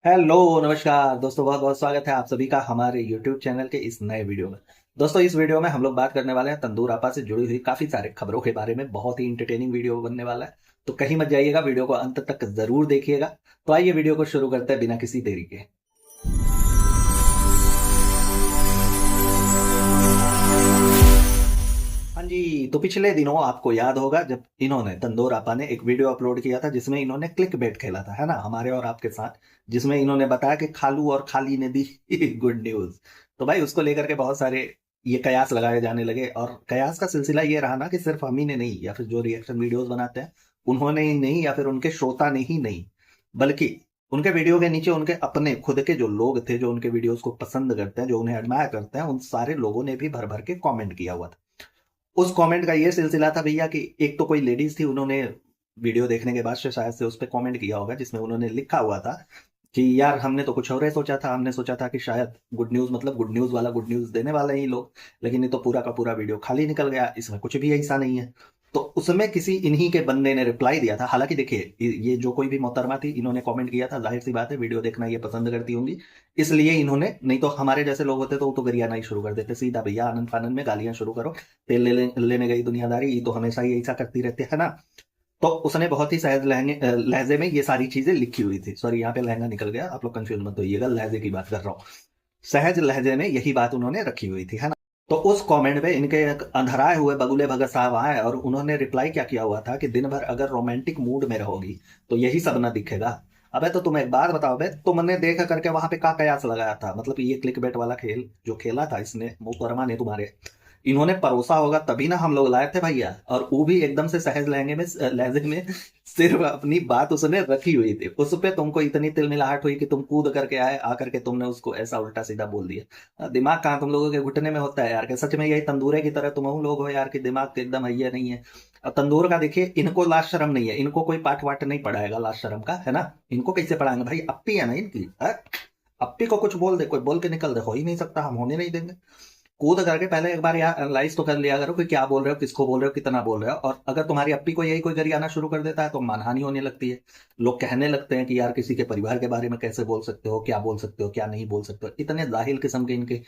Hello नमस्कार दोस्तों, बहुत बहुत स्वागत है आप सभी का हमारे YouTube चैनल के इस नए वीडियो में। दोस्तों, इस वीडियो में हम लोग बात करने वाले हैं तंदूर आपा से जुड़ी हुई काफी सारे खबरों के बारे में। बहुत ही इंटरटेनिंग वीडियो बनने वाला है, तो कहीं मत जाइएगा, वीडियो को अंत तक जरूर देखिएगा। तो आइए वीडियो को शुरू करते हैं बिना किसी देरी के। हाँ जी, तो पिछले दिनों आपको याद होगा जब इन्होंने तंदूर आपा ने एक वीडियो अपलोड किया था जिसमें इन्होंने क्लिक बेट खेला था, है ना, हमारे और आपके साथ। जिसमें इन्होंने बताया कि खालू और खाली ने दी गुड न्यूज। तो भाई उसको लेकर के बहुत सारे ये कयास लगाए जाने लगे, और कयास का सिलसिला ये रहा ना कि सिर्फ हम ही ने नहीं, या फिर जो रिएक्शन वीडियोस बनाते हैं उन्होंने ही नहीं, या फिर उनके श्रोता ने ही नहीं, बल्कि उनके वीडियो के नीचे उनके अपने खुद के जो लोग थे, जो उनके वीडियोस को पसंद करते हैं, जो उन्हें एडमायर करते हैं, उन सारे लोगों ने भी भर भर के कमेंट किया हुआ था। उस कमेंट का ये सिलसिला था भैया कि एक तो कोई लेडीज थी, उन्होंने वीडियो देखने के बाद से शायद से उस पर कमेंट किया होगा, जिसमें उन्होंने लिखा हुआ था कि यार हमने तो कुछ और ही सोचा था, हमने सोचा था कि शायद गुड न्यूज, मतलब गुड न्यूज वाला गुड न्यूज देने वाले हैं ये लोग, लेकिन ये तो पूरा का पूरा वीडियो खाली निकल गया, इसमें कुछ भी ऐसा नहीं है। तो उसमें किसी इन्हीं के बंदे ने रिप्लाई दिया था। हालांकि देखिए, ये जो कोई भी मोहतरमा थी, इन्होंने कमेंट किया था, जाहिर सी बात है वीडियो देखना ये पसंद करती होंगी, इसलिए इन्होंने, नहीं तो हमारे जैसे लोग होते तो वो तो गरियाना ही शुरू कर देते सीधा, भैया आनंद फानंद में गालियां शुरू करो, तेल लेने गई दुनियादारी, ये तो हमेशा ही ऐसा करती रहती है ना। तो उसने बहुत ही सहज लहजे में ये सारी चीजें लिखी हुई थी। सॉरी, यहाँ पे लहंगा निकल गया, आप लोग कंफ्यूज मत होइएगा, लहजे की बात कर रहा हूँ। सहज लहजे में यही बात उन्होंने रखी हुई थी, है ना। तो उस कमेंट पे इनके एक अंधराए हुए बगुले भगत साहब आए, और उन्होंने रिप्लाई क्या किया हुआ था कि दिन भर अगर रोमांटिक मूड में रहोगी तो यही सब ना दिखेगा। अबे तो तुम एक बात बताओ बे, तुमने देख करके वहां पे का कयास लगाया था? मतलब ये क्लिक बेट वाला खेल जो खेला था इसने, मुकरमा ने, तुम्हारे इन्होंने परोसा होगा तभी ना हम लोग लाए थे भैया, और वो भी एकदम से सहज लहंगे में, लहजे में, सिर्फ अपनी बात उसने रखी हुई थी। उस पे तुमको इतनी तिलमिलाहट हुई कि तुम कूद करके आए, आकर के तुमने उसको ऐसा उल्टा सीधा बोल दिया। दिमाग कहाँ तुम लोगों के घुटने में होता है यार? कि सच में यही तंदूरे की तरह तुम लोग हो यार, कि दिमाग एकदम है नहीं है। अब तंदूर का देखिए, इनको लाज शर्म नहीं है, इनको कोई पाठ वाट नहीं पढ़ाएगा लाज शर्म का, है ना। इनको कैसे पढ़ाएंगे भाई? अप्पी है ना इनकी, अप्पी को कुछ बोल दे, कोई बोल के निकल दे, हो ही नहीं सकता, हम होने नहीं देंगे। कूद करके पहले एक बार यहाँ एनालाइज तो कर लिया करो कि क्या बोल रहे हो, किसको बोल रहे हो, कितना बोल रहे हो। और अगर तुम्हारी अपी को यही कोई गरियाना शुरू कर देता है तो मानहानि होने लगती है। लोग कहने लगते हैं कि यार किसी के परिवार के बारे में कैसे बोल सकते हो, क्या बोल सकते हो, क्या नहीं बोल सकते हो। इतने जाहिल किस्म के इनके,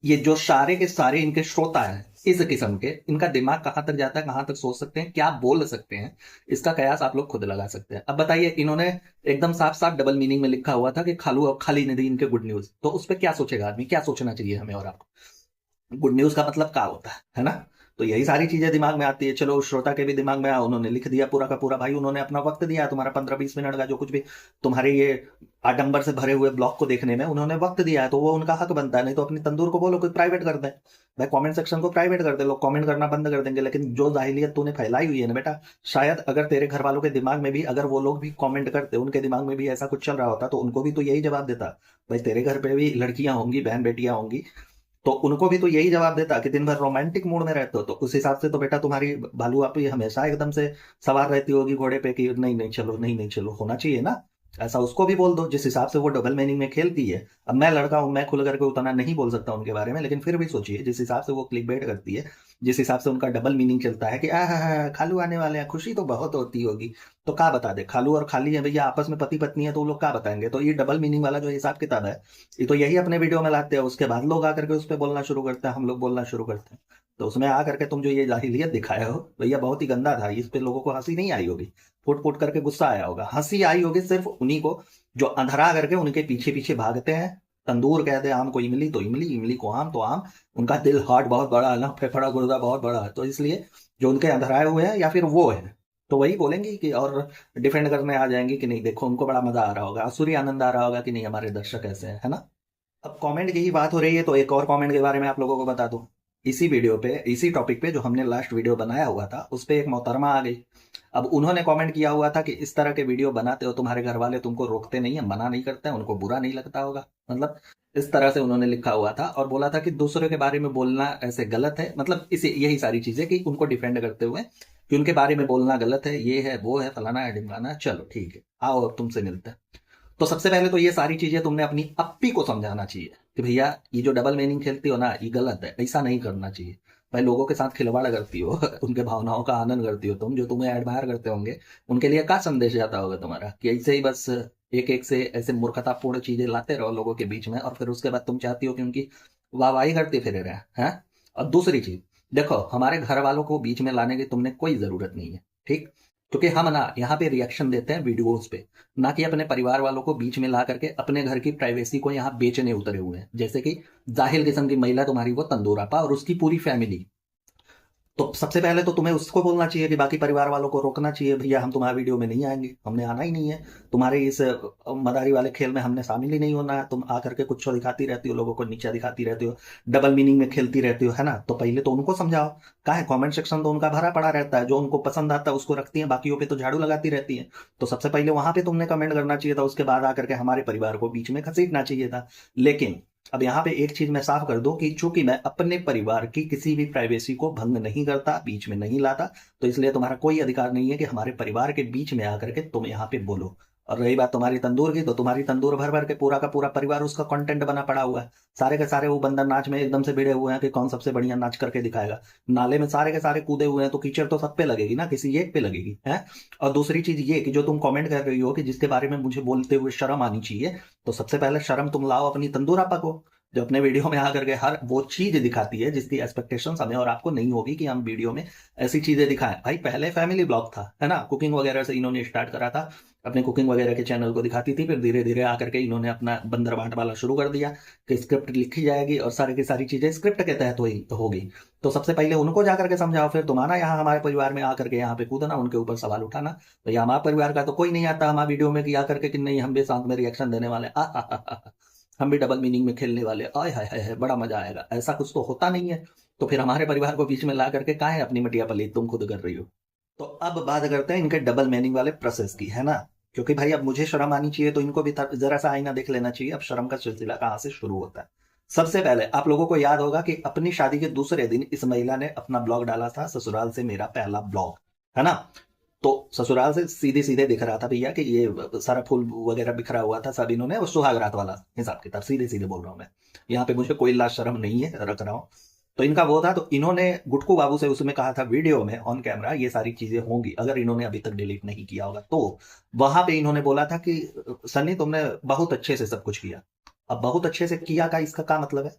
ये जो सारे के सारे इनके श्रोता हैं इस किस्म के, इनका दिमाग कहाँ तक जाता है, कहाँ तक सोच सकते हैं, क्या बोल सकते हैं, इसका कयास आप लोग खुद लगा सकते हैं। अब बताइए, इन्होंने एकदम साफ साफ डबल मीनिंग में लिखा हुआ था कि खालू और खाली निधि इनके गुड न्यूज, तो उस पर क्या सोचेगा आदमी, क्या सोचना चाहिए हमें और आपको? गुड न्यूज का मतलब क्या होता है ना। तो यही सारी चीजें दिमाग में आती है। चलो उस श्रोता के भी दिमाग में आया, उन्होंने लिख दिया पूरा का पूरा, भाई उन्होंने अपना वक्त दिया, तुम्हारा 15-20 मिनट का जो कुछ भी तुम्हारे ये आडंबर से भरे हुए ब्लॉग को देखने में उन्होंने वक्त दिया है, तो वो उनका हक बनता है। नहीं तो अपनी तंदूर को बोलो कोई प्राइवेट कर दे भाई, कमेंट सेक्शन को प्राइवेट कर दे, लोग कमेंट करना बंद कर देंगे। लेकिन जो जाहिलियत तूने फैलाई हुई है ना बेटा, शायद अगर तेरे घर वालों के दिमाग में भी, अगर वो लोग भी कमेंट करते, उनके दिमाग में भी ऐसा कुछ चल रहा होता, तो उनको भी तो यही जवाब देता। भाई तेरे घर पे भी लड़कियां होंगी, बहन बेटियां होंगी, तो उनको भी तो यही जवाब देता कि दिन भर रोमांटिक मूड में रहते हो, तो उस हिसाब से तो बेटा तुम्हारी भालू आप ही हमेशा एकदम से सवार रहती होगी घोड़े पे कि नहीं नहीं चलो, नहीं नहीं चलो, होना चाहिए ना। ऐसा उसको भी बोल दो जिस हिसाब से वो डबल मीनिंग में खेलती है। अब मैं लड़का हूं, मैं खुल करके उतना नहीं बोल सकता उनके बारे में, लेकिन फिर भी सोचिए जिस हिसाब से वो क्लिक बेट करती है, जिस हिसाब से उनका डबल मीनिंग चलता है कि खालू आने वाले हैं, खुशी तो बहुत होती होगी। तो क्या बता दे, खालू और खाली है भैया, आपस में पति पत्नी है, तो वो लोग क्या बताएंगे? तो ये डबल मीनिंग वाला जो हिसाब किताब है, ये तो यही अपने वीडियो में लाते हैं, उसके बाद लोग आकर के उस पर बोलना शुरू करते हैं, हम लोग बोलना शुरू करते हैं। तो उसमें आकर के तुम जो ये जाहिलियत दिखाए हो भैया, बहुत ही गंदा था। इस पे लोगों को हंसी नहीं आई होगी, फुट फुट करके गुस्सा आया होगा। हंसी आई होगी सिर्फ उन्हीं को जो अंधरा करके उनके पीछे पीछे भागते हैं। तंदूर कहते हैं आम को इमली, तो इमली, इमली को आम, तो आम। उनका दिल हार्ट बहुत बड़ा है ना, फेफड़ा गुर्दा बहुत बड़ा है, तो इसलिए जो उनके अंधराए हुए हैं या फिर वो है, तो वही बोलेंगी कि, और डिफेंड करने आ जाएंगी कि नहीं देखो उनको बड़ा मजा आ रहा होगा, आसुरी आनंद आ रहा होगा कि नहीं हमारे दर्शक ऐसे हैं, है ना। अब कमेंट की ही बात हो रही है तो एक और कमेंट के बारे में आप लोगों को बता दूं। इसी वीडियो पे, इसी टॉपिक पे जो हमने लास्ट वीडियो बनाया हुआ था, उस पे एक मोहतरमा आ गई। अब उन्होंने कमेंट किया हुआ था कि इस तरह के वीडियो बनाते हो, तुम्हारे घर वाले तुमको रोकते नहीं है, मना नहीं करते हैं, उनको बुरा नहीं लगता होगा, मतलब इस तरह से उन्होंने लिखा हुआ था। और बोला था कि दूसरों के बारे में बोलना ऐसे गलत है, मतलब इसे यही सारी चीजें कि उनको डिफेंड करते हुए कि उनके बारे में बोलना गलत है, ये है वो है, फलाना है ढिमकाना है। चलो ठीक है, आओ अब तुमसे मिलते हैं। तो सबसे पहले तो ये सारी चीजें तुमने अपनी अप्पी को समझाना चाहिए कि भैया ये जो डबल मीनिंग खेलती हो ना, ये गलत है, ऐसा नहीं करना चाहिए। भाई लोगों के साथ खिलवाड़ करती हो उनके भावनाओं का आनंद करती हो तुम, जो तुम्हें एडमायर करते होंगे, उनके लिए क्या संदेश जाता होगा तुम्हारा कि ऐसे ही बस एक एक से ऐसे मूर्खतापूर्ण चीजें लाते रहो लोगों के बीच में, और फिर उसके बाद तुम चाहती हो कि उनकी वाहवाही करते फिरे रहे हैं। और दूसरी चीज, देखो हमारे घर वालों को बीच में लाने की तुमने कोई जरूरत नहीं है, ठीक? क्योंकि हम ना यहाँ पे रिएक्शन देते हैं वीडियोस पे, ना कि अपने परिवार वालों को बीच में ला करके अपने घर की प्राइवेसी को यहाँ बेचने उतरे हुए हैं। जैसे कि जाहिल किस्म की महिला तुम्हारी वो तंदूर आपा और उसकी पूरी फैमिली। तो सबसे पहले तो तुम्हें उसको बोलना चाहिए कि बाकी परिवार वालों को रोकना चाहिए, भैया हम तुम्हारे वीडियो में नहीं आएंगे, हमने आना ही नहीं है, तुम्हारे इस मदारी वाले खेल में हमने शामिल ही नहीं होना है। तुम आकर के कुछ दिखाती रहती हो, लोगों को नीचा दिखाती रहती हो, डबल मीनिंग में खेलती रहती हो, है ना? तो पहले तो उनको समझाओ। क्या है, कमेंट सेक्शन तो उनका भरा पड़ा रहता है, जो उनको पसंद आता है उसको रखती है, बाकियों पे तो झाड़ू लगाती रहती है। तो सबसे पहले वहां पे तुमने कमेंट करना चाहिए था, उसके बाद आकर के हमारे परिवार को बीच में घसीटना चाहिए था। लेकिन अब यहाँ पे एक चीज मैं साफ कर दूं कि चूंकि मैं अपने परिवार की किसी भी प्राइवेसी को भंग नहीं करता, बीच में नहीं लाता, तो इसलिए तुम्हारा कोई अधिकार नहीं है कि हमारे परिवार के बीच में आकर के तुम यहाँ पे बोलो। और रही बात तुम्हारी तंदूर की, तो तुम्हारी तंदूर भर भर के पूरा का पूरा परिवार उसका कंटेंट बना पड़ा हुआ है। सारे के सारे वो बंदर नाच में एकदम से भिड़े हुए हैं कि कौन सबसे बढ़िया नाच करके दिखाएगा। नाले में सारे के सारे कूदे हुए हैं, तो कीचड़ तो सब पे लगेगी ना, किसी एक पे लगेगी है। और दूसरी चीज ये कि जो तुम कमेंट कर रही हो कि जिसके बारे में मुझे बोलते हुए शर्म आनी चाहिए, तो सबसे पहले शर्म तुम लाओ अपनी तंदूर आपा को, जो अपने वीडियो में आकर के हर वो चीज दिखाती है जिसकी एक्सपेक्टेशंस हमें और आपको नहीं होगी कि हम वीडियो में ऐसी चीजें दिखाएं। भाई पहले फैमिली ब्लॉग था, है ना, कुकिंग वगैरह से इन्होंने स्टार्ट करा था, अपने कुकिंग वगैरह के चैनल को दिखाती थी, फिर धीरे धीरे आकर के इन्होंने अपना बंदर बांट वाला शुरू कर दिया कि स्क्रिप्ट लिखी जाएगी और सारी की सारी चीजें स्क्रिप्ट के तहत होगी। तो सबसे पहले उनको जाकर के समझाओ, फिर तुम्हारा यहाँ हमारे परिवार में आकर के यहाँ पे कूदना, उनके ऊपर सवाल उठाना। तो ये हमारे परिवार का तो कोई नहीं आता हमारे वीडियो में कि आकर के कि नहीं हम भी साथ में रिएक्शन देने वाले, हम भी डबल मीनिंग में खेलने वाले, आय हाय हाय हाय, बड़ा मजा आएगा। ऐसा कुछ तो होता नहीं है। तो फिर हमारे परिवार को बीच में ला करके काहे अपनी मटिया पली तुम खुद कर रही हो? तो अब बात करते हैं इनके डबल मीनिंग वाले प्रोसेस की, है ना? क्योंकि भाई अब मुझे शर्म आनी चाहिए, तो इनको भी जरा सा आईना देख लेना चाहिए, अब शर्म का सिलसिला कहाँ से शुरू होता है। सबसे पहले आप लोगों को याद होगा कि अपनी शादी के दूसरे दिन इस महिला ने अपना ब्लॉग डाला था, ससुराल से मेरा पहला ब्लॉग, है ना? तो ससुराल से सीधे सीधे दिख रहा था भैया कि ये सारा फूल वगैरह बिखरा हुआ था, सब इन्होंने वो सुहागरात वाला हिसाब किताब, सीधे सीधे बोल रहा हूं मैं, यहाँ पे मुझे कोई लाज शर्म नहीं है, रख रहा हूँ। तो इनका वो था, तो इन्होंने गुटकू बाबू से उसमें कहा था वीडियो में ऑन कैमरा ये सारी चीजें होंगी, अगर इन्होंने अभी तक डिलीट नहीं किया होगा तो। वहां पे इन्होंने बोला था कि सन्नी तुमने बहुत अच्छे से सब कुछ किया। अब बहुत अच्छे से किया का इसका क्या मतलब है?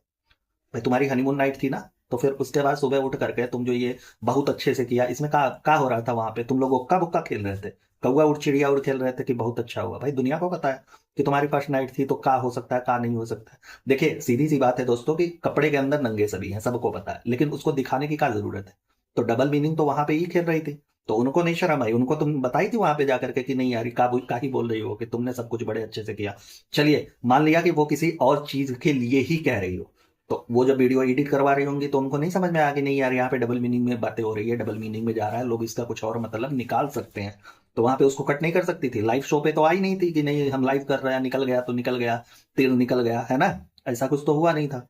भाई तुम्हारी हनीमून नाइट थी ना, तो फिर उसके बाद सुबह उठ करके तुम जो ये बहुत अच्छे से किया, इसमें का हो रहा था? वहां पे तुम लोग उक्का बुक्का खेल रहे थे, कौआ उड़ चिड़िया उड़ खेल रहे थे कि बहुत अच्छा हुआ। भाई दुनिया को पता है कि तुम्हारी फर्स्ट नाइट थी, तो का हो सकता है का नहीं हो सकता है। देखिए सीधी सी बात है दोस्तों कि कपड़े के अंदर नंगे सभी हैं, सबको पता है, लेकिन उसको दिखाने की क्या जरूरत है? तो डबल मीनिंग तो वहां पे ही खेल रही थी, तो उनको नहीं शर्म आई? उनको तुम बताई थी वहां पे जाकर के कि नहीं यार का ही बोल रही हो कि तुमने सब कुछ बड़े अच्छे से किया। चलिए मान लिया कि वो किसी और चीज के लिए ही कह रही हो, तो वो जब वीडियो एडिट करवा रही होंगी तो उनको नहीं समझ में आ कि नहीं यार यहाँ पे डबल मीनिंग में बातें हो रही है, डबल मीनिंग में जा रहा है, लोग इसका कुछ और मतलब निकाल सकते हैं। तो वहां पे उसको कट नहीं कर सकती थी? लाइव शो पे तो आई नहीं थी कि नहीं हम लाइव कर रहे हैं, निकल गया तो निकल गया, तीर निकल गया, है ना? ऐसा कुछ तो हुआ नहीं था।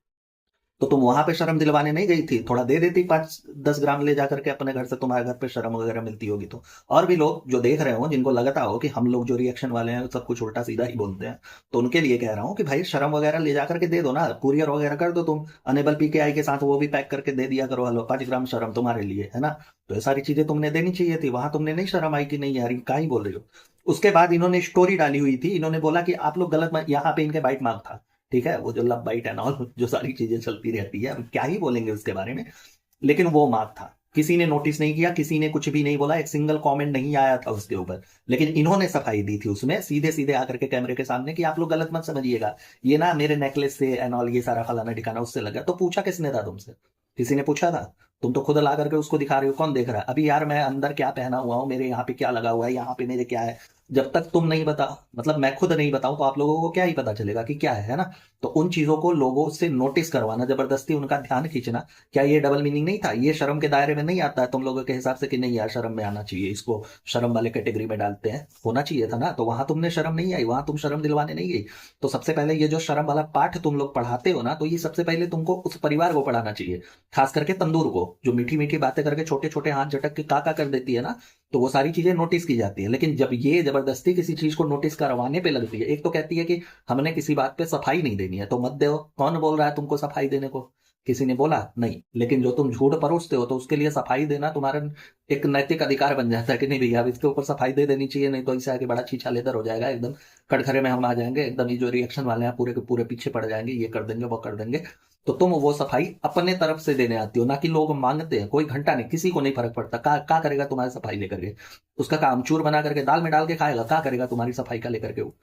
तो तुम वहां पे शर्म दिलवाने नहीं गई थी? थोड़ा दे देती 5-10 ग्राम ले जा करके अपने घर से, तुम्हारे घर पे शर्म वगैरह मिलती होगी तो। और भी लोग जो देख रहे हो, जिनको लगता हो कि हम लोग जो रिएक्शन वाले हैं सब कुछ उल्टा सीधा ही बोलते हैं, तो उनके लिए कह रहा हूँ कि भाई शर्म वगैरह ले जा करके दे दो ना, कुरियर वगैरह कर दो तुम अनेबल पीकेआई के साथ, वो भी पैक करके दे दिया करो। हलो 5 ग्राम शर्म तुम्हारे लिए, है ना? तो ये सारी चीजें तुमने देनी चाहिए थी, वहां तुमने नहीं शर्म आई कि नहीं यार क्या ही बोल रही हो। उसके बाद इन्होंने स्टोरी डाली हुई थी, इन्होंने बोला कि आप लोग गलत यहाँ पे इनके बाइट मार्क था, ठीक है, वो जो लव बाइट एंड ऑल जो सारी चीजें चलती रहती है, अब क्या ही बोलेंगे उसके बारे में। लेकिन वो मार्क था, किसी ने नोटिस नहीं किया, किसी ने कुछ भी नहीं बोला, एक सिंगल कमेंट नहीं आया था उसके ऊपर। लेकिन इन्होंने सफाई दी थी उसमें सीधे सीधे आकर के कैमरे के सामने कि आप लोग गलत मत समझिएगा, ये ना मेरे नेकलेस से एंड ऑल ये सारा फलाना ठिकाना उससे लगा। तो पूछा किसने था तुमसे? किसी ने पूछा था? तुम तो खुद ला करके उसको दिखा रहे हो, कौन देख रहा है? अभी यार मैं अंदर क्या पहना हुआ हूँ, मेरे यहाँ पे क्या लगा हुआ है, यहाँ पे मेरे क्या है, जब तक तुम नहीं बता, मतलब मैं खुद नहीं बताऊं तो आप लोगों को क्या ही पता चलेगा कि क्या है ना? तो उन चीजों को लोगों से नोटिस करवाना, जबरदस्ती उनका ध्यान खींचना, क्या ये डबल मीनिंग नहीं था? ये शर्म के दायरे में नहीं आता है तुम लोगों के हिसाब से कि नहीं यार शर्म में आना चाहिए, इसको शर्म वाले कैटेगरी में डालते हैं, होना चाहिए था ना? तो वहां तुमने शर्म नहीं आई, वहां तुम शर्म दिलवाने नहीं गई। तो सबसे पहले ये जो शर्म वाला पाठ तुम लोग पढ़ाते हो ना, तो ये सबसे पहले तुमको उस परिवार को पढ़ाना चाहिए, खास करके तंदूर को, जो मीठी मीठी बातें करके छोटे छोटे हाथ झटक के काका कर देती है ना, तो वो सारी चीजें नोटिस की जाती है। लेकिन जब ये जबरदस्ती किसी चीज को नोटिस करवाने पे लगती है, एक तो कहती है कि हमने किसी बात पे सफाई नहीं देनी है, तो मत दो, कौन बोल रहा है तुमको सफाई देने को? किसी ने बोला नहीं, लेकिन जो तुम झूठ परोसते हो तो उसके लिए सफाई देना तुम्हारा एक नैतिक अधिकार बन जाता है कि नहीं भैया अब इसके ऊपर सफाई दे देनी चाहिए, नहीं तो इससे आगे बड़ा छीछा लेदर हो जाएगा, एकदम कटघरे में हम आ जाएंगे, एकदम ये जो रिएक्शन वाले हैं पूरे के पूरे पीछे पड़ जाएंगे, ये कर देंगे वो कर देंगे। तो तुम वो सफाई अपने तरफ से देने आती हो, ना कि लोग मांगते हैं। कोई घंटा नहीं, किसी को नहीं फर्क पड़ता का करेगा तुम्हारी सफाई लेकर के, उसका काम चूर बना करके दाल में डाल के खाएगा, का करेगा तुम्हारी सफाई का लेकर के वो।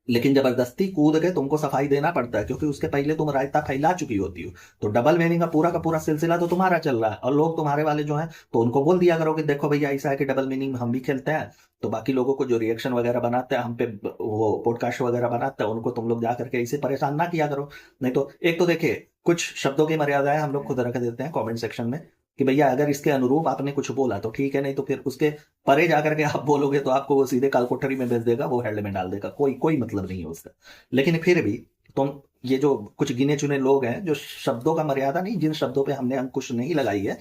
लेकिन जबरदस्ती कूद के तुमको सफाई देना पड़ता है, क्योंकि उसके पहले तुम रायता फैला चुकी होती हो। तो डबल मीनिंग का पूरा सिलसिला तो तुम्हारा चल रहा है, और लोग तुम्हारे वाले जो हैं तो उनको बोल दिया करो कि देखो भैया ऐसा है कि डबल मीनिंग हम भी खेलते हैं। तो बाकी लोगों को जो रिएक्शन वगैरह बनाते हैं हम पे, वो पॉडकास्ट वगैरह बनाते हैं, उनको तुम लोग जा करके ऐसे परेशान ना किया करो। नहीं तो एक तो देखिए कुछ शब्दों की मर्यादाएं हम लोग खुद रख देते हैं कमेंट सेक्शन में कि भैया अगर इसके अनुरूप आपने कुछ बोला तो ठीक है, नहीं तो फिर उसके परे जाकर के आप बोलोगे तो आपको वो सीधे कालकोठरी में भेज देगा, वो हेल्ड में डाल देगा, कोई कोई मतलब नहीं है उसका। लेकिन फिर भी तुम ये जो कुछ गिने चुने लोग हैं जो शब्दों का मर्यादा नहीं, जिन शब्दों पे हमने अंकुश नहीं लगाई है,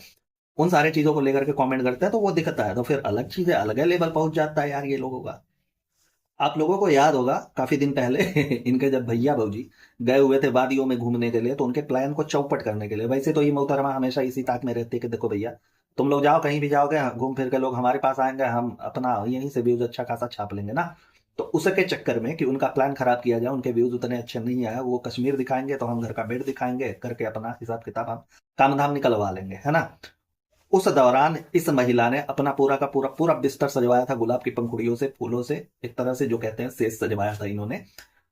उन सारे चीजों को लेकर के कमेंट करते हैं तो वो दिखता है, तो फिर अलग चीज है, अलग लेवल पहुंच जाता है यार ये लोगों का। आप लोगों को याद होगा काफी दिन पहले इनके जब भैया भौजी गए हुए थे वादियों में घूमने के लिए, तो उनके प्लान को चौपट करने के लिए, वैसे तो ये मोहतरमा हमेशा इसी ताक में रहती है कि देखो भैया तुम लोग जाओ कहीं भी जाओगे घूम फिर के लोग हमारे पास आएंगे, हम अपना यहीं से व्यूज अच्छा खासा छाप लेंगे ना। तो उसके चक्कर में कि उनका प्लान खराब किया जाए, उनके व्यूज उतने अच्छे नहीं आए, वो कश्मीर दिखाएंगे तो हम घर का बेड दिखाएंगे करके अपना हिसाब किताब हम काम धाम निकलवा लेंगे, है ना। उस दौरान इस महिला ने अपना पूरा का पूरा पूरा बिस्तर सजवाया था गुलाब की पंखुड़ियों से, फूलों से, एक तरह से जो कहते हैं सेज सजवाया था इन्होंने।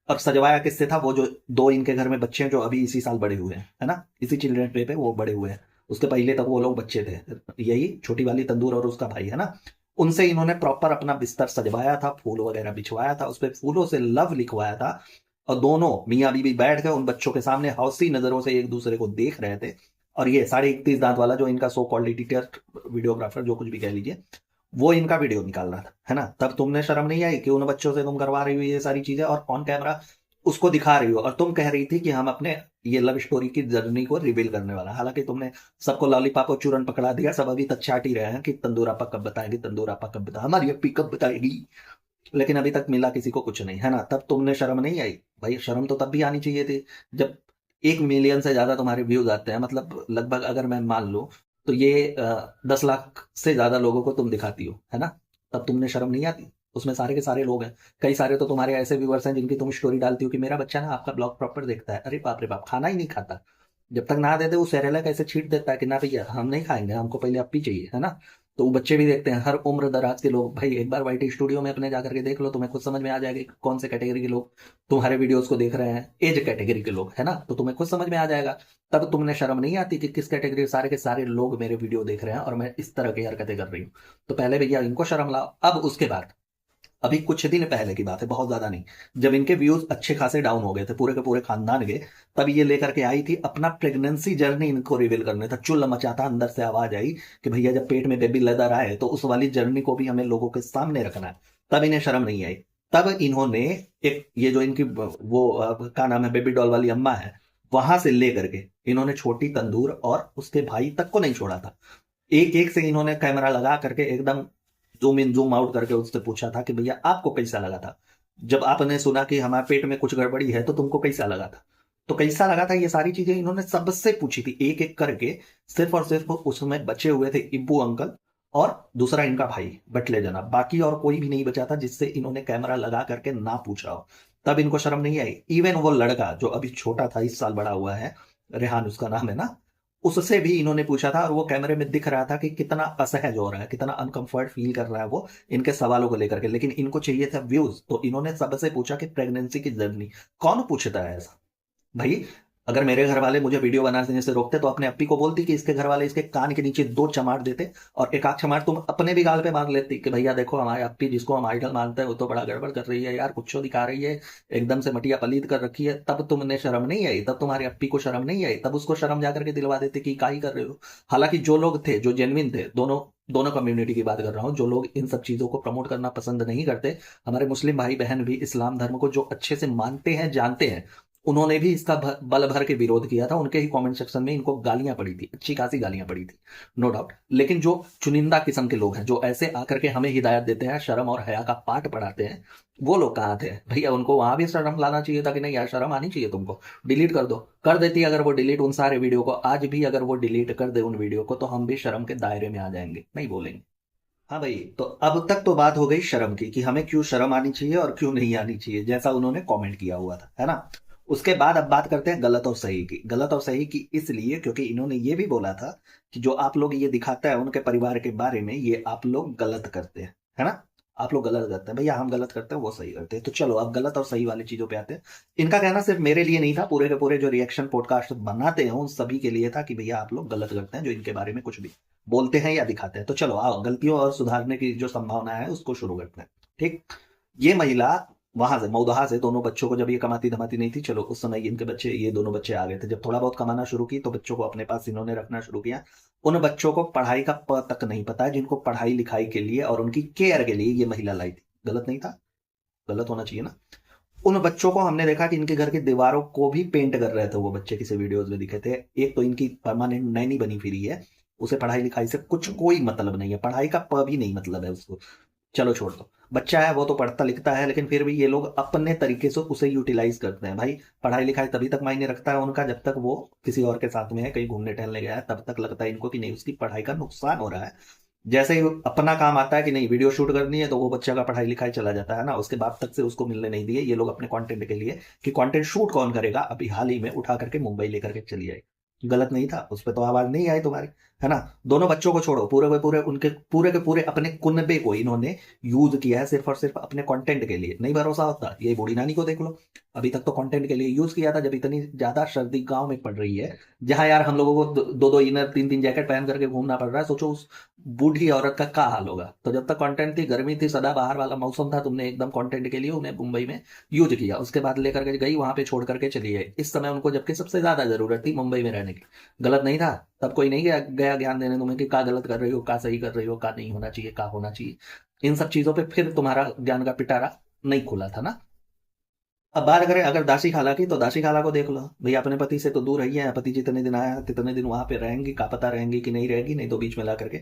और सजवाया किससे था, वो जो दो इनके घर में बच्चे हैं जो अभी इसी साल बड़े हुए हैं, है ना, इसी चिल्ड्रन डे पे वो बड़े हुए हैं। उसके पहले तक वो लोग बच्चे थे, यही छोटी वाली तंदूर और उसका भाई, है ना। उनसे इन्होंने प्रॉपर अपना बिस्तर सजवाया था, फूल वगैरह बिछवाया था, उस पर फूलों से लव लिखवाया था। और दोनों मियाँ बीवी बैठ गए उन बच्चों के सामने हौसी नजरों से एक दूसरे को देख रहे थे। और ये 31.5 दांत वाला जो इनका सो कॉल्ड एडिटर वीडियोग्राफर जो कुछ भी कह लीजिए, वो इनका वीडियो निकाल रहा था, है ना। तब तुमने शर्म नहीं आई कि उन बच्चों से तुम करवा रही हो ये सारी चीजें और ऑन कैमरा उसको दिखा रही हो, और तुम कह रही थी कि हम अपने ये लव स्टोरी की जर्नी को रिवील करने वाला। हालांकि तुमने सबको लॉलीपॉप और चूरन पकड़ा दिया, सब अभी तक चाट ही रहे हैं कि तंदूर आपा कब बताएगी, तंदूर आपा कब बताएगी, हमारी अप्पी कब बताएगी, लेकिन अभी तक मिला किसी को कुछ नहीं, है ना। तब तुमने शर्म नहीं आई भाई, शर्म तो तब भी आनी चाहिए थी जब 1 मिलियन से ज्यादा तुम्हारे व्यूज आते हैं, मतलब लगभग अगर मैं मान लूं तो ये 10 लाख से ज्यादा लोगों को तुम दिखाती हो, है ना। तब तुमने शर्म नहीं आती, उसमें सारे के सारे लोग हैं, कई सारे तो तुम्हारे ऐसे व्यूवर्स हैं जिनकी तुम स्टोरी डालती हो कि मेरा बच्चा ना आपका ब्लॉग प्रॉपर देखता है, अरे बाप रे बाप, खाना ही नहीं खाता, जब तक ना दे दे वो सेरेला कैसे छीट देता है कि ना भैया हम नहीं खाएंगे, हमको पहले अपी चाहिए, है ना। तो वो बच्चे भी देखते हैं, हर उम्र दराज के लोग। भाई एक बार वाईटी स्टूडियो में अपने जाकर के देख लो, तुम्हें खुद समझ में आ जाएगा कि कौन से कैटेगरी के लोग तुम्हारे वीडियोस को देख रहे हैं, एज कैटेगरी के लोग, है ना, तो तुम्हें खुद समझ में आ जाएगा। तब तुमने शर्म नहीं आती कि किस कैटेगरी सारे के सारे लोग मेरे वीडियो देख रहे हैं और मैं इस तरह की हरकतें कर रही हूँ। तो पहले भैया इनको शर्म लाओ। अब उसके बाद अभी कुछ दिन पहले की बात है, बहुत ज्यादा नहीं, जब इनके व्यूज अच्छे खासे डाउन हो गए थे पूरे के पूरे खानदान के, तब ये लेकर के आई थी अपना प्रेगनेंसी जर्नी इनको रिवील करने था। चुल मचाता अंदर से आवाज आई कि भैया जब पेट में बेबी लेदर आए तो उस वाली जर्नी को भी हमें लोगों के सामने रखना है। तब इन्हें शर्म नहीं आई। तब इन्होंने एक ये जो इनकी वो क्या नाम है बेबी डॉल वाली अम्मा है, वहां से लेकर के इन्होंने छोटी तंदूर और उसके भाई तक को नहीं छोड़ा था। एक एक से इन्होंने कैमरा लगा करके एकदम जूम इन जूम आउट करके उससे पूछा था कि भैया आपको कैसा लगा था जब आपने सुना कि हमारे पेट में कुछ गड़बड़ी है, तो तुमको कैसा लगा था। तो कैसा लगा था ये सारी चीजें इन्होंने सबसे पूछी थी एक एक करके। सिर्फ और सिर्फ उसमें बचे हुए थे इब्बू अंकल और दूसरा इनका भाई बटले जनाब, बाकी और कोई भी नहीं बचा था जिससे इन्होंने कैमरा लगा करके ना पूछा हो। तब इनको शर्म नहीं आई। इवन वो लड़का जो अभी छोटा था, इस साल बड़ा हुआ है, रेहान उसका नाम है ना, उससे भी इन्होंने पूछा था और वो कैमरे में दिख रहा था कि कितना असहज हो रहा है, कितना अनकंफर्ट फील कर रहा है वो इनके सवालों को लेकर के। लेकिन इनको चाहिए था व्यूज, तो इन्होंने सबसे पूछा कि प्रेगनेंसी की जर्नी। कौन पूछता है ऐसा भाई। अगर मेरे घर वाले मुझे वीडियो बनाने से रोकते तो अपने अप्पी को बोलती कि इसके घर वाले इसके कान के नीचे 2 चमाट देते और एक आध चमाट तुम अपने भी गाल पे मार लेती कि भैया देखो हमारे अप्पी जिसको हम आइडल मानते हैं वो तो बड़ा गड़बड़ कर रही है यार, कुछ दिखा रही है, एकदम से मटिया पलीद कर रखी है। तब तुमने शर्म नहीं आई, तब तुम्हारी अप्पी को शर्म नहीं आई, तब उसको शर्म जाकर के दिलवा देते कि का ही कर रहे हो। हालांकि जो लोग थे जो जेन्युइन थे, दोनों दोनों कम्युनिटी की बात कर रहा हूं, जो लोग इन सब चीजों को प्रमोट करना पसंद नहीं करते, हमारे मुस्लिम भाई बहन भी इस्लाम धर्म को जो अच्छे से मानते हैं जानते हैं, उन्होंने भी इसका बल भर के विरोध किया था। उनके ही कमेंट सेक्शन में इनको गालियां पड़ी थी, अच्छी खासी गालियां पड़ी थी, नो डाउट। लेकिन जो चुनिंदा किस्म के लोग हैं जो ऐसे आकर के हमें हिदायत देते हैं, शर्म और हया का पाठ पढ़ाते हैं, वो लोग कहाँ थे भैया? उनको वहां भी शर्म लाना चाहिए था कि नहीं यार शर्म आनी चाहिए तुमको, डिलीट कर दो। कर देती अगर वो डिलीट उन सारे वीडियो को, आज भी अगर वो डिलीट कर दे उन वीडियो को, तो हम भी शर्म के दायरे में आ जाएंगे, नहीं बोलेंगे। हाँ भाई, तो अब तक तो बात हो गई शर्म की कि हमें क्यों शर्म आनी चाहिए और क्यों नहीं आनी चाहिए, जैसा उन्होंने कमेंट किया हुआ था, है ना। उसके बाद अब बात करते हैं गलत और सही की। गलत और सही की इसलिए क्योंकि इन्होंने ये भी बोला था कि जो आप लोग ये दिखाता है उनके परिवार के बारे में, ये आप लोग गलत करते हैं, है ना। आप लोग गलत करते हैं भैया, हम गलत करते हैं वो सही करते हैं। तो चलो अब गलत और सही वाली चीजों पे आते हैं। इनका कहना सिर्फ मेरे लिए नहीं था, पूरे के पूरे जो रिएक्शन पॉडकास्ट बनाते हैं उन सभी के लिए था कि भैया आप लोग गलत करते हैं जो इनके बारे में कुछ भी बोलते हैं या दिखाते हैं। तो चलो आओ गलतियों और सुधारने की जो संभावना है उसको शुरू करते हैं। ठीक। ये महिला वहां से मौदहा से दोनों बच्चों को, जब ये कमाती धमाती नहीं थी, चलो उस समय इनके बच्चे, ये दोनों बच्चे आ गए थे, जब थोड़ा बहुत कमाना शुरू की तो बच्चों को अपने पास इन्होंने रखना शुरू किया। उन बच्चों को पढ़ाई का प तक नहीं पता है जिनको पढ़ाई लिखाई के लिए और उनकी केयर के लिए ये महिला लाई थी। गलत नहीं था? गलत होना चाहिए ना। उन बच्चों को हमने देखा कि इनके घर की दीवारों को भी पेंट कर रहे थे वो बच्चे, किसी वीडियोस में दिखे थे। एक तो इनकी परमानेंट नैनी बनी फिरी है, उसे पढ़ाई लिखाई से कुछ कोई मतलब नहीं है, पढ़ाई का प भी नहीं मतलब है उसको। चलो छोड़ दो, बच्चा है वो तो पढ़ता लिखता है, लेकिन फिर भी ये लोग अपने तरीके से उसे यूटिलाइज करते हैं। भाई पढ़ाई लिखाई तभी तक मायने रखता है उनका जब तक वो किसी और के साथ में है, कहीं घूमने टहलने गया है, तब तक लगता है इनको कि नहीं उसकी पढ़ाई का नुकसान हो रहा है। जैसे ही अपना काम आता है कि नहीं वीडियो शूट करनी है, तो वो बच्चा का पढ़ाई लिखाई चला जाता है ना, उसके बाद तक से उसको मिलने नहीं दिए ये लोग अपने कंटेंट के लिए, कि कंटेंट शूट कौन करेगा। अभी हाल ही में उठा करके मुंबई लेकर के चली आई। गलत नहीं था, उस पर तो आवाज नहीं आई तुम्हारी, है ना। दोनों बच्चों को छोड़ो, पूरे के पूरे उनके पूरे के पूरे अपने कुनबे को इन्होंने यूज किया है सिर्फ और सिर्फ अपने कंटेंट के लिए। नहीं भरोसा होता ये बूढ़ी नानी को देख लो, अभी तक तो कंटेंट के लिए यूज किया था, जब इतनी ज्यादा सर्दी गांव में पड़ रही है, जहां यार हम लोगों को दो दो इनर तीन तीन जैकेट पहन करके घूमना पड़ रहा है, सोचो उस बूढ़ी औरत का क्या हाल होगा। तो जब तक कंटेंट थी, गर्मी थी, सदा बाहर वाला मौसम था, तुमने एकदम कंटेंट के लिए उन्हें मुंबई में यूज किया, उसके बाद लेकर के गई वहां पे छोड़ करके चली गई इस समय उनको, जबकि सबसे ज्यादा जरूरत थी मुंबई में रहने की। गलत नहीं था? तब कोई नहीं गया ज्ञान देने तुम्हें कि क्या गलत कर रही हो, क्या सही कर रही हो, क्या नहीं होना चाहिए, क्या होना चाहिए। इन सब चीजों पे फिर तुम्हारा ज्ञान का पिटारा नहीं खुला था ना। अब बात करें अगर दासी खाला की, तो दासी खाला को देख लो भैया, अपने पति से तो दूर रही है, पति जितने दिन आया कितने दिन वहां पे रहेंगी, का पता रहेंगी कि नहीं रहेगी, नहीं तो बीच में ला करके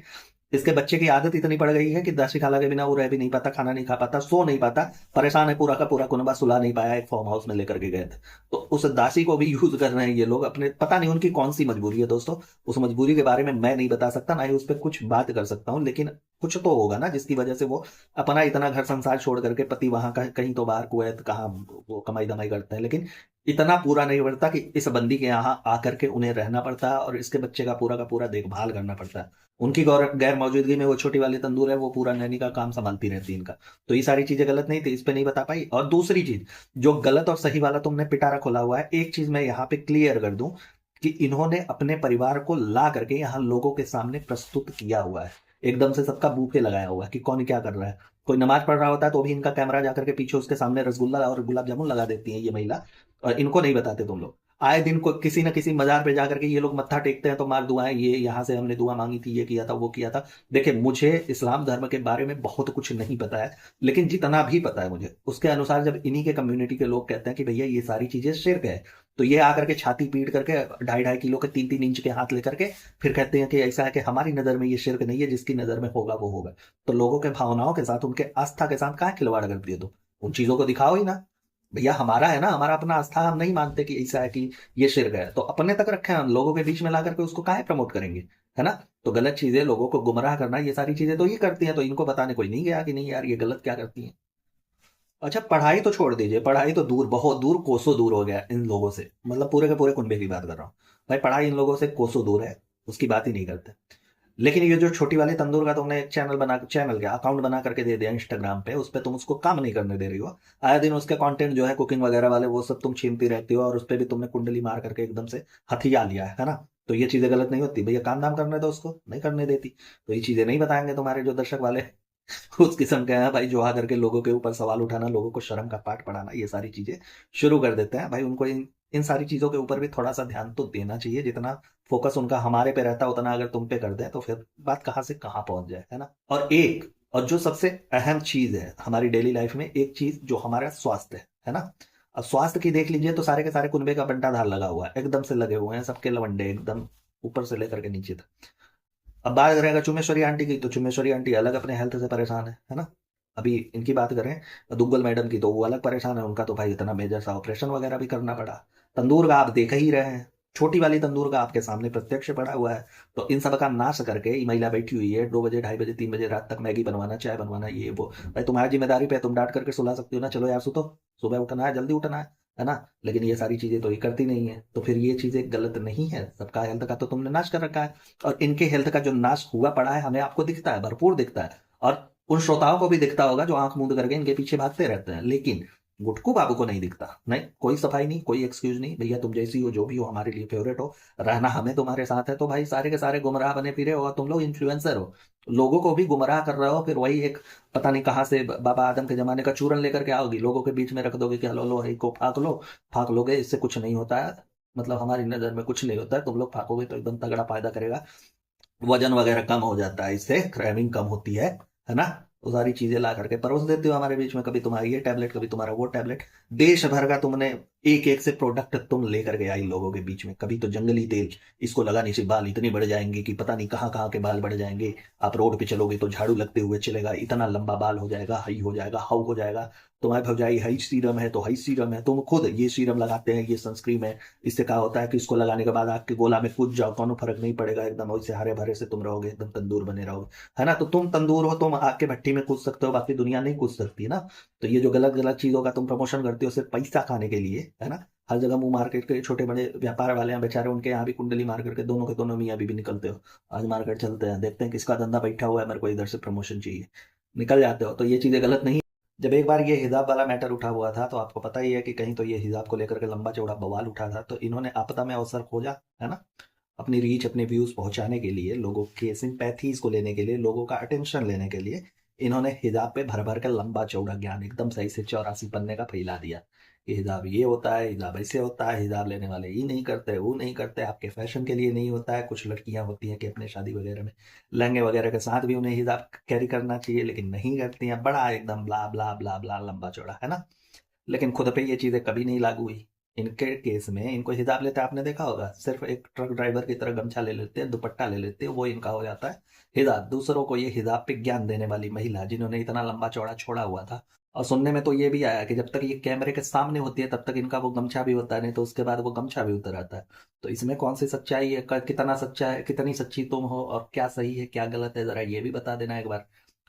इसके बच्चे की आदत इतनी पड़ गई है कि दासी खाला के बिना वो रह भी नहीं पाता, खाना नहीं खा पाता, सो नहीं पाता, परेशान है पूरा का पूरा कुनबा, सुला नहीं पाया, एक फार्म हाउस में लेकर के गए थे। तो उस दासी को भी यूज कर रहे हैं ये लोग अपने, पता नहीं उनकी कौन सी मजबूरी है दोस्तों, उस मजबूरी के बारे में मैं नहीं बता सकता, ना ही उस पर कुछ बात कर सकता हूँ, लेकिन कुछ तो होगा ना जिसकी वजह से वो अपना इतना घर संसार छोड़ करके, पति वहां का कहीं तो बाहर कुवैत कहाँ वो कमाई दमाई करते हैं, लेकिन इतना पूरा नहीं पड़ता कि इस बंदी के यहाँ आकर के उन्हें रहना पड़ता है और इसके बच्चे का पूरा देखभाल करना पड़ता है। उनकी गैर मौजूदगी में वो छोटी वाली तंदूर है वो पूरा नैनी का काम संभालती रहती है इनका। तो ये सारी चीजें गलत नहीं थी, इस पे नहीं बता पाई। और दूसरी चीज, जो गलत और सही वाला तुमने पिटारा खोला हुआ है, एक चीज मैं यहाँ पे क्लियर कर दूं कि इन्होंने अपने परिवार को ला करके यहाँ लोगों के सामने प्रस्तुत किया हुआ है, एकदम से सबका बूफे लगाया हुआ है कि कौन क्या कर रहा है। कोई नमाज पढ़ रहा होता है तो भी इनका कैमरा जाकर के पीछे उसके सामने रसगुल्ला और गुलाब जामुन लगा देती है ये महिला, और इनको नहीं बताते तुम लोग। आए दिन को किसी न किसी मजार पे जाकर के ये लोग मत्था टेकते हैं, तो मार दुआएं, ये यहाँ से हमने दुआ मांगी थी, ये किया था, वो किया था। देखिए मुझे इस्लाम धर्म के बारे में बहुत कुछ नहीं पता है, लेकिन जितना भी पता है मुझे उसके अनुसार, जब इन्हीं के कम्युनिटी के लोग कहते हैं कि भैया ये सारी चीजें शिर्क है, तो ये आकर के छाती पीट करके 2.5-2.5 किलो के 3-3 इंच के हाथ लेकर के फिर कहते हैं कि ऐसा है कि हमारी नजर में ये शिर्क नहीं है, जिसकी नजर में होगा वो होगा। तो लोगों के भावनाओं के साथ, उनके आस्था के साथ कहाँ खिलवाड़ करती है? तो उन चीजों को दिखाओ ही ना भैया, हमारा है ना, हमारा अपना आस्था, हम नहीं मानते कि ऐसा है कि ये शिर्क है, तो अपने तक रखे, हम लोगों के बीच में ला करके उसको काहे प्रमोट करेंगे, है ना। तो गलत चीजें, लोगों को गुमराह करना, ये सारी चीजें तो ये करती हैं, तो इनको बताने कोई नहीं गया कि नहीं यार ये गलत क्या करती हैं। अच्छा पढ़ाई तो छोड़ दीजिए, पढ़ाई तो दूर, बहुत दूर, कोसों दूर हो गया इन लोगों से, मतलब पूरे के पूरे कुनबे की बात कर रहा हूँ। भाई पढ़ाई इन लोगों से कोसों दूर है, उसकी बात ही नहीं करते। लेकिन ये जो छोटी वाली तंदूर का तुमने एक चैनल क्या अकाउंट बना करके दे दिया इंस्टाग्राम पे, उस पर तुम उसको काम नहीं करने दे रही हो, आए दिन उसके कंटेंट जो है कुकिंग वगैरह वाले वो सब तुम छीनती रहती हो, और उस पर भी तुमने कुंडली मार करके एकदम से हथिया लिया है ना। तो ये चीजें गलत नहीं होती भैया, काम दाम करने दो उसको, नहीं करने देती। तो ये चीजें नहीं बताएंगे तुम्हारे जो दर्शक वाले उस किस्म के हैं भाई, जो आकर के लोगों के ऊपर सवाल उठाना, लोगों को शर्म का पाठ पढ़ाना, ये सारी चीजें शुरू कर देते हैं भाई। उनको इन सारी चीजों के ऊपर भी थोड़ा सा ध्यान तो देना चाहिए, जितना फोकस उनका हमारे पे रहता है उतना अगर तुम पे कर दें तो फिर बात कहाँ से कहाँ पहुंच जाए, है ना। और जो सबसे अहम चीज है हमारी डेली लाइफ में, एक चीज जो हमारा स्वास्थ्य है ना। अब स्वास्थ्य की देख लीजिए तो सारे के सारे कुनबे का बंटाधार लगा हुआ है, एकदम से लगे हुए हैं सबके लवंडे, एकदम ऊपर से लेकर के नीचे तक। अब बात करें अगर चुमेश्वरी आंटी की, तो चुमेश्वरी आंटी अलग अपने हेल्थ से परेशान है ना। अभी इनकी बात करें दुग्गल मैडम की, तो वो अलग परेशान है, उनका तो भाई इतना मेजर सा ऑपरेशन वगैरह भी करना पड़ा। तंदूर का आप देख ही रहे हैं, छोटी वाली तंदूर का आपके सामने प्रत्यक्ष पड़ा हुआ है। तो इन सब का नाश करके ये महिला बैठी हुई है 2 बजे, 2:30 बजे, 3 बजे रात तक मैगी बनवाना, चाय बनवाना, ये वो। भाई तुम्हारी जिम्मेदारी पे तुम डांट करके सुला सकती हो ना, चलो यार सुतो, सुबह उठना है, जल्दी उठना है ना। लेकिन ये सारी चीजें तो ये करती नहीं है, तो फिर ये चीजें गलत नहीं है। सबका हेल्थ का तो तुमने नाश कर रखा है, और इनके हेल्थ का जो नाश हुआ पड़ा है हमें आपको दिखता है, भरपूर दिखता है, और उन श्रोताओं को भी दिखता होगा जो आंख मूंद करके इनके पीछे भागते रहते हैं। लेकिन गुटकू बाबू को नहीं दिखता, नहीं कोई सफाई नहीं, कोई एक्सक्यूज नहीं। भैया तुम जैसी हो, जो भी हो, हमारे लिए फेवरेट हो, रहना हमें तुम्हारे साथ है। तो भाई सारे के सारे गुमराह बने फिरे हो, और तुम लोग इन्फ्लुएंसर हो, लोगों को भी गुमराह कर रहे हो। फिर वही एक पता नहीं कहाँ से बाबा आदम के जमाने का चूरन लेकर के आओगी, लोगों के बीच में रख दोगे कि हलो लो को फाक लो, फाक लोगे, इससे कुछ नहीं होता है। मतलब हमारी नजर में कुछ नहीं होता है, तुम लोग फाकोगे तो एकदम तगड़ा फायदा करेगा, वजन वगैरह कम हो जाता है, इससे क्रेविंग कम होती है ना। वो सारी चीजें ला करके परोस देते हो हमारे बीच में, कभी तुम्हारा ये टैबलेट, कभी तुम्हारा वो टैबलेट, देश भर का तुमने एक एक से प्रोडक्ट तुम लेकर के आई लोगों के बीच में। कभी तो जंगली तेल, इसको लगाने से बाल इतने बढ़ जाएंगे कि पता नहीं कहाँ कहाँ के बाल बढ़ जाएंगे। आप रोड पे चलोगे तो झाड़ू लगते हुए चलेगा, इतना लंबा बाल हो जाएगा, हाई हो जाएगा, हाउ हो जाएगा। तुम्हारी भौजाई हाई सीरम है तो हाई सीरम है, तुम खुद ये सीरम लगाते हैं, ये सनस्क्रीन है, इससे क्या होता है कि इसको लगाने के बाद आग के गोला में कूद जाओ, कोनो फर्क नहीं पड़ेगा, एकदम वैसे हरे भरे से तुम रहोगे, एकदम तंदूर बने रहोगे, है ना। तो तुम तंदूर हो, तुम आग के भट्टी में कूद सकते हो, बाकी दुनिया नहीं कूद सकती ना। तो ये जो गलत गलत चीजों का तुम प्रमोशन करते हो सिर्फ पैसा खाने के लिए, है ना। हर जगह मुंह मार्केट के छोटे बड़े व्यापार वाले हैं बेचारे, उनके यहाँ भी कुंडली मार करके दोनों के दोनों मियाँ बीवी निकलते हो, आज मार्केट चलते हैं, देखते हैं किसका धंधा बैठा हुआ है, मेरे को इधर से प्रमोशन चाहिए, निकल जाते हो। तो ये चीजें गलत नहीं। जब एक बार ये हिजाब वाला मैटर उठा हुआ था, तो आपको पता ही है कि कहीं तो ये हिजाब को लेकर के लंबा चौड़ा बवाल उठा था, तो इन्होंने आपदा में अवसर खोजा, है ना, अपनी रीच, अपने व्यूज पहुंचाने के लिए, लोगों के सिंपैथीज को लेने के लिए, लोगों का अटेंशन लेने के लिए, इन्होंने हिजाब पे भर भर कर लंबा चौड़ा ज्ञान एकदम सही से 84 पन्ने का फैला दिया कि हिजाब ये होता है, हिजाब ऐसे होता है, हिजाब लेने वाले ये नहीं करते, वो नहीं करते, आपके फैशन के लिए नहीं होता है। कुछ लड़कियां होती हैं कि अपने शादी वगैरह में लहंगे वगैरह के साथ भी उन्हें हिजाब कैरी करना चाहिए, लेकिन नहीं करती हैं, बड़ा एकदम ब्ला ब्ला ब्ला ब्ला लंबा चौड़ा, है ना। लेकिन खुद पे ये चीजें कभी नहीं लागू हुई। इनके केस में इनको हिजाब लेते आपने देखा होगा, सिर्फ एक ट्रक ड्राइवर की तरह गमछा ले लेते हैं, दुपट्टा ले लेते हैं, वो इनका हो जाता है हिजाब। दूसरों को ये हिजाब पे ज्ञान देने वाली महिला, जिन्होंने इतना लंबा चौड़ा छोड़ा हुआ था। और सुनने में तो ये भी आया कि जब तक ये कैमरे के सामने होती है तब तक इनका वो गमछा भी होता है, नहीं तो उसके बाद वो गमछा भी उतर आता है। तो इसमें कौन सी सच्चाई है, कितना सच्चा है, कितनी सच्ची तुम हो, और क्या सही है क्या गलत है, जरा ये भी बता देना एक बार।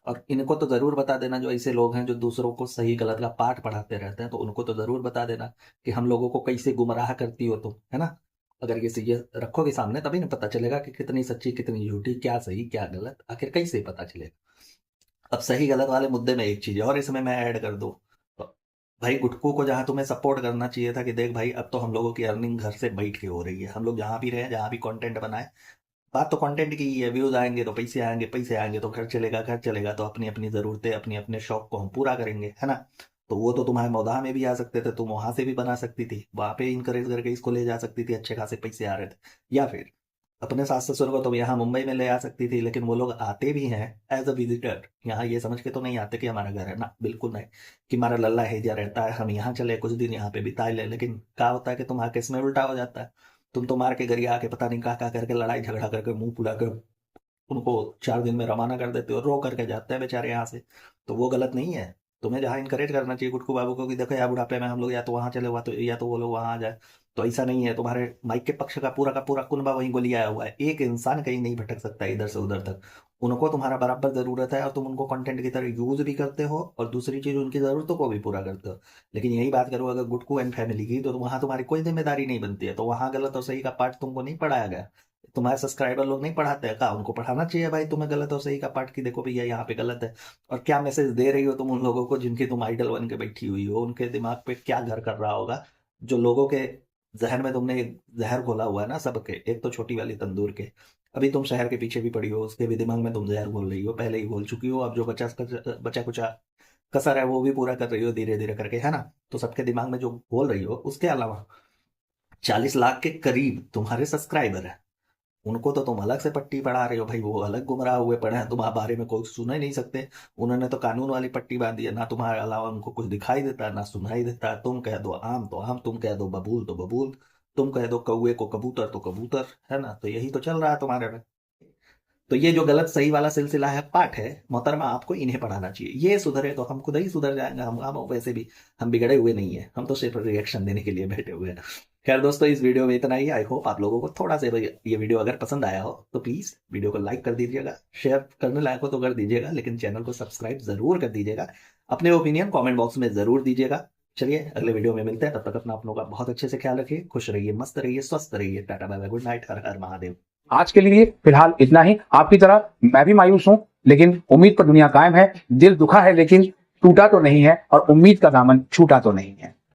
और इनको तो जरूर बता देना, जो ऐसे लोग हैं जो दूसरों को सही गलत का पाठ पढ़ाते रहते हैं, तो उनको तो जरूर बता देना कि हम लोगों को कैसे गुमराह करती हो तुम, है ना। अगर ये चीजें रखोगे सामने तभी ना पता चलेगा कि कितनी सच्ची कितनी झूठी, क्या सही क्या गलत, आखिर कैसे पता चलेगा। अब सही गलत वाले मुद्दे में एक चीज और इसमें मैं ऐड कर दूं, तो भाई गुटकू को जहां तुम्हें सपोर्ट करना चाहिए था कि देख भाई अब तो हम लोगों की अर्निंग घर से बैठ के हो रही है, हम लोग जहां भी रहे, जहां भी कंटेंट बनाए, बात तो कंटेंट की ही है, व्यूज आएंगे तो पैसे आएंगे, पैसे आएंगे तो घर चलेगा, घर चलेगा तो अपनी अपनी जरूरतें, अपने अपने शौक को हम पूरा करेंगे, है ना। तो वो तो तुम्हारे मौदा में भी आ सकते थे, तुम वहां से भी बना सकती थी, वहां पे इंकरेज करके इसको ले जा सकती थी, अच्छे खासे पैसे आ रहे थे। या फिर अपने सास ससुर को तुम यहाँ मुंबई में ले आ सकती थी, लेकिन वो लोग आते भी हैं एज अ विजिटर, यहाँ ये समझ के तो नहीं आते कि हमारा घर है ना, बिल्कुल नहीं, कि हमारा लल्ला हैजा रहता है, हम यहाँ चले कुछ दिन यहाँ पे बिताए ले। लेकिन क्या होता है कि तुम आके इसमें उल्टा हो जाता है, तुम तो मार के गरिया आके पता नहीं क्या करके लड़ाई झगड़ा करके मुंह फुला कर उनको 4 दिन में रवाना कर देते हो, रो करके जाते हैं बेचारे यहाँ से। तो वो गलत नहीं है। तुम्हें जहाँ इंकरेज करना चाहिए गुटकू बाबू को कि देखो यार बुढ़ापे में हम लोग या तो वहां चले हुआ, तो या तो वो लोग वहां आ जाए, तो ऐसा नहीं है। तुम्हारे माइक के पक्ष का पूरा कुनबा वहीं गोलियाया हुआ है, एक इंसान कहीं नहीं भटक सकता इधर से उधर तक। उनको तुम्हारा बराबर जरूरत है, और तुम उनको कंटेंट की तरह यूज भी करते हो, और दूसरी चीज उनकी जरूरतों को भी पूरा करते हो। लेकिन यही बात करो अगर गुटकू एंड फैमिली की, तो वहां तुम्हारी कोई जिम्मेदारी नहीं बनती है, तो वहां गलत और सही का पाठ तुमको नहीं पढ़ाया गया। तुम्हारे सब्सक्राइबर लोग नहीं पढ़ाते हैं, कहा उनको पढ़ाना चाहिए भाई तुम्हें गलत और सही का पाठ, की देखो भैया यहाँ पे गलत है। और क्या मैसेज दे रही हो तुम उन लोगों को जिनकी तुम आइडल बन के बैठी हुई हो, उनके दिमाग पे क्या घर कर रहा होगा, जो लोगों के जहन में तुमने एक जहर घोला हुआ है ना सबके, एक तो छोटी वाली तंदूर के, अभी तुम शहर के पीछे भी पड़ी हो, उसके भी दिमाग में तुम जहर घोल रही हो, पहले ही घोल चुकी हो, अब जो बचा बचा कुचा कसर है वो भी पूरा कर रही हो धीरे धीरे करके, है ना। तो सबके दिमाग में जो घोल रही हो, उसके अलावा 40 लाख के करीब तुम्हारे सब्सक्राइबर है, उनको तो तुम अलग से पट्टी पढ़ा रहे हो भाई, वो अलग गुमराह हुए पड़े हैं, तुम्हारे बारे में कोई सुन ही नहीं सकते। उन्होंने तो कानून वाली पट्टी बांधी है, ना तुम्हारे अलावा उनको कुछ दिखाई देता ना सुनाई देता। तुम कह दो आम तो आम, तुम कह दो बबूल तो बबूल, तुम कह दो कौए को कबूतर तो कबूतर, है ना। तो यही तो चल रहा है तुम्हारे में। तो ये जो गलत सही वाला सिलसिला है, पाठ है मोहतरमा, आपको इन्हें पढ़ाना चाहिए। ये सुधरे तो हम खुद ही सुधर जाएंगे। हम वैसे भी हम बिगड़े हुए नहीं है, हम तो सिर्फ रिएक्शन देने के लिए बैठे हुए हैं। खैर दोस्तों, इस वीडियो में इतना ही। आई होप आप लोगों को थोड़ा सा ये वीडियो अगर पसंद आया हो तो प्लीज वीडियो को लाइक कर दीजिएगा, शेयर करने लायक हो तो कर दीजिएगा, लेकिन चैनल को सब्सक्राइब जरूर कर दीजिएगा। अपने ओपिनियन कॉमेंट बॉक्स में जरूर दीजिएगा। चलिए अगले वीडियो में मिलते हैं, तब तक अपना अपनों का बहुत अच्छे से ख्याल रखिए, खुश रहिए, मस्त रहिए, स्वस्थ रहिए। Tata bye bye, good night, Har Har Mahadev. आज के लिए फिलहाल इतना ही। आपकी तरह मैं भी मायूस हूं, लेकिन उम्मीद पर दुनिया कायम है। दिल दुखा है लेकिन टूटा तो नहीं है, और उम्मीद का दामन छूटा तो नहीं है।